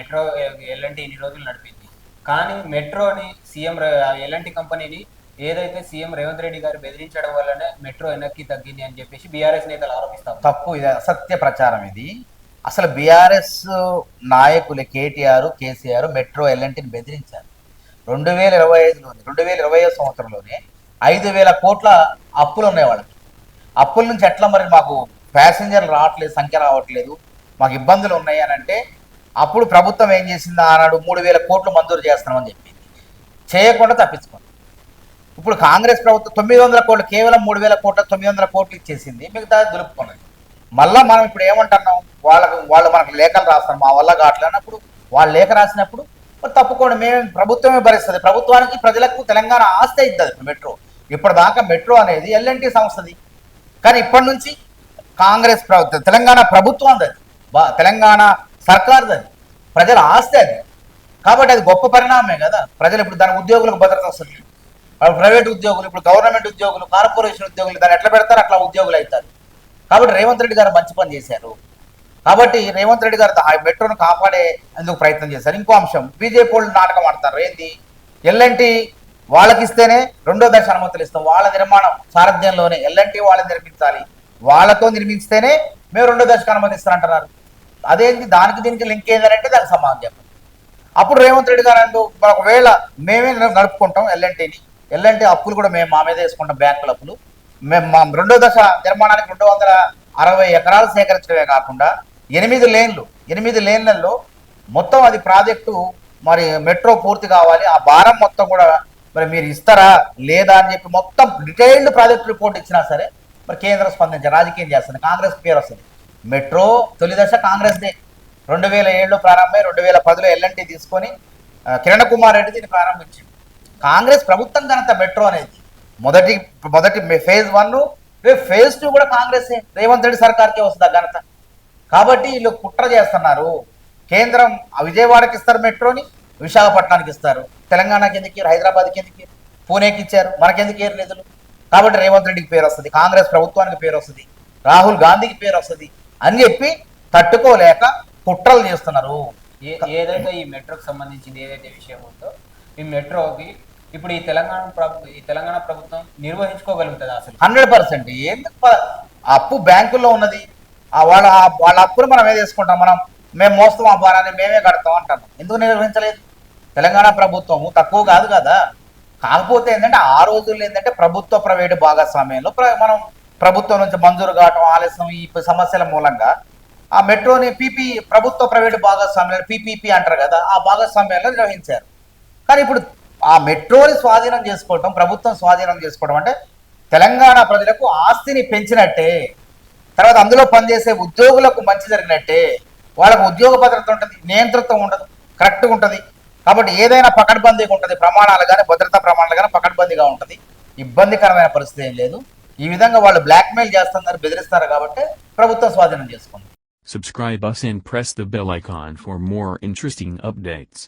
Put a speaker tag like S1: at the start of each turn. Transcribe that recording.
S1: Metro L&T ఇన్ని రోజులు నడిపింది. కానీ మెట్రోని ఎల్ఎన్టీ కంపెనీని ఏదైతే సీఎం రేవంత్ రెడ్డి గారు బెదిరించడం వల్లనే మెట్రో వెనక్కి తగ్గింది అని చెప్పేసి బీఆర్ఎస్ నేతలు ఆరోపిస్తారు.
S2: తప్పు, ఇది అసత్య ప్రచారం. ఇది అసలు బీఆర్ఎస్ నాయకులు కేటీఆర్ కేసీఆర్ మెట్రో ఎల్ఎన్టీని బెదిరించారు. 2025లోనే 2020 సంవత్సరంలోనే 5,000 కోట్ల అప్పులు ఉన్నాయి వాళ్ళకి. అప్పుల నుంచి ఎట్లా మరి మాకు ప్యాసింజర్లు రావట్లేదు, సంఖ్య రావట్లేదు, మాకు ఇబ్బందులు ఉన్నాయి అని అంటే అప్పుడు ప్రభుత్వం ఏం చేసింది, ఆనాడు 3,000 కోట్లు మంజూరు చేస్తున్నామని చెప్పింది, చేయకుండా తప్పించుకుంది. ఇప్పుడు కాంగ్రెస్ ప్రభుత్వం 900 కోట్లు, కేవలం 3,000 కోట్ల 900 కోట్లు ఇచ్చేసింది, మిగతా దులుపుకున్నది. మళ్ళా మనం ఇప్పుడు ఏమంటున్నాం, వాళ్ళు మనకు లేఖలు రాస్తారు, మా వల్ల కావట్లేనప్పుడు వాళ్ళు లేఖ రాసినప్పుడు తప్పుకోండి, మేము ప్రభుత్వమే భరిస్తుంది, ప్రభుత్వానికి ప్రజలకు తెలంగాణ ఆస్తి ఇద్దరు మెట్రో. ఇప్పటిదాకా మెట్రో అనేది ఎల్ఎన్టీ సంస్థది, కానీ ఇప్పటి నుంచి కాంగ్రెస్ ప్రభుత్వం, తెలంగాణ ప్రభుత్వం అది, తెలంగాణ సర్కార్ది, అది ప్రజల ఆస్తి అది. కాబట్టి అది గొప్ప పరిణామమే కదా. ప్రజలు ఇప్పుడు దాని ఉద్యోగులకు భద్రత వస్తుంది. ప్రైవేట్ ఉద్యోగులు, ఇప్పుడు గవర్నమెంట్ ఉద్యోగులు, కార్పొరేషన్ ఉద్యోగులు దాన్ని ఎట్లా పెడతారు అట్లా ఉద్యోగులు అవుతారు. కాబట్టి రేవంత్ రెడ్డి గారు మంచి పని చేశారు. కాబట్టి రేవంత్ రెడ్డి గారు మెట్రోను కాపాడే అందుకు ప్రయత్నం చేశారు. ఇంకో అంశం, బీజేపీ వాళ్ళు నాటకం ఆడతారు. ఏంది, ఎల్ఎన్టీ వాళ్ళకి ఇస్తేనే రెండో దశ అనుమతులు ఇస్తాం, వాళ్ళ నిర్మాణం సారథ్యంలోనే ఎల్ఎన్టీ వాళ్ళని నిర్మించాలి, వాళ్ళతో నిర్మిస్తేనే మేము రెండో దశకు అనుమతిస్తారంటున్నారు. అదేంటి, దానికి దీనికి లింక్ ఏంటంటే దానికి సమాధానం చెప్పండి. అప్పుడు రేవంత్ రెడ్డి గారు అంటూ ఒకవేళ మేమే నడుపుకుంటాం ఎల్ఎన్టీ అప్పులు కూడా మేము మా మీద వేసుకుంటాం, బ్యాంకుల అప్పులు, మేము మా రెండో దశ నిర్మాణానికి 260 ఎకరాలు సేకరించడమే కాకుండా 8 లేన్లలో మొత్తం అది ప్రాజెక్టు మరి మెట్రో పూర్తి కావాలి, ఆ భారం మొత్తం కూడా మరి మీరు ఇస్తారా లేదా అని చెప్పి మొత్తం డీటెయిల్డ్ ప్రాజెక్ట్ రిపోర్ట్ ఇచ్చినా సరే మరి కేంద్రం స్పందించారు, రాజకీయం చేస్తుంది, కాంగ్రెస్ పేరు వస్తుంది. మెట్రో తొలి దశ కాంగ్రెస్దే, 2007లో ప్రారంభమై 2010లో ఎల్ఎన్టీ తీసుకొని కిరణ్ కుమార్ రెడ్డి దీన్ని ప్రారంభించింది. కాంగ్రెస్ ప్రభుత్వం ఘనత మెట్రో అనేది. మొదటి ఫేజ్ 1, ఫేజ్ 2 కూడా కాంగ్రెస్, రేవంత్ రెడ్డి సర్కార్కే వస్తుంది ఘనత. కాబట్టి వీళ్ళు కుట్ర చేస్తున్నారు. కేంద్రం విజయవాడకి ఇస్తారు మెట్రోని, విశాఖపట్నానికి ఇస్తారు, తెలంగాణకి ఎందుకు, హైదరాబాద్కి ఎందుకు, పూణేకి ఇచ్చారు, మనకెందుకు ఏరు నిధులు. కాబట్టి రేవంత్ రెడ్డికి పేరు వస్తుంది, కాంగ్రెస్ ప్రభుత్వానికి పేరు వస్తుంది, రాహుల్ గాంధీకి పేరు వస్తుంది అని చెప్పి తట్టుకోలేక కుట్రలు చేస్తున్నారు.
S1: ఏదైతే ఈ మెట్రోకి సంబంధించింది ఏదైతే విషయం ఉందో, ఈ మెట్రోకి ఇప్పుడు ఈ తెలంగాణ ప్రభుత్వం నిర్వహించుకోగలుగుతుంది అసలు
S2: 100%. ఎందుకు అప్పు బ్యాంకుల్లో ఉన్నది, వాళ్ళ అప్పులు మనం వేసుకుంటాం, మేము మోస్తాం, ఆ భారాన్ని మేమే కడతాం అంటాం. ఎందుకు నిర్వహించలేదు తెలంగాణ ప్రభుత్వము? తక్కువ కాదు కదా. కాకపోతే ఏంటంటే ఆ రోజుల్లో ఏంటంటే ప్రభుత్వ ప్రైవేటు భాగస్వామ్యంలో మనం ప్రభుత్వం నుంచి మంజూరు కావటం ఆలస్యం, ఈ సమస్యల మూలంగా ఆ మెట్రోని ప్రభుత్వ ప్రైవేటు భాగస్వామ్యాలు పీపీపీ అంటారు కదా, ఆ భాగస్వామ్యాల్లో నిర్వహించారు. కానీ ఇప్పుడు ఆ మెట్రోని స్వాధీనం చేసుకోవటం, ప్రభుత్వం స్వాధీనం చేసుకోవడం అంటే తెలంగాణ ప్రజలకు ఆస్తిని పెంచినట్టే, తర్వాత అందులో పనిచేసే ఉద్యోగులకు మంచి జరిగినట్టే, వాళ్ళకు ఉద్యోగ భద్రత ఉంటుంది, నియంతృత్వం ఉండదు, కరెక్ట్గా ఉంటుంది. కాబట్టి ఏదైనా పకడ్బందీగా ఉంటుంది, ప్రమాణాలు కానీ భద్రతా ప్రమాణాలు కానీ పకడ్బందీగా ఉంటుంది, ఇబ్బందికరమైన పరిస్థితి ఏం లేదు. ఈ విధంగా వాళ్ళు బ్లాక్మెయిల్ చేస్తున్నారు, బెదిరిస్తారు కాబట్టి ప్రభుత్వం స్వాధీనం చేసుకుంది.
S3: Subscribe us and press the bell icon for more interesting updates.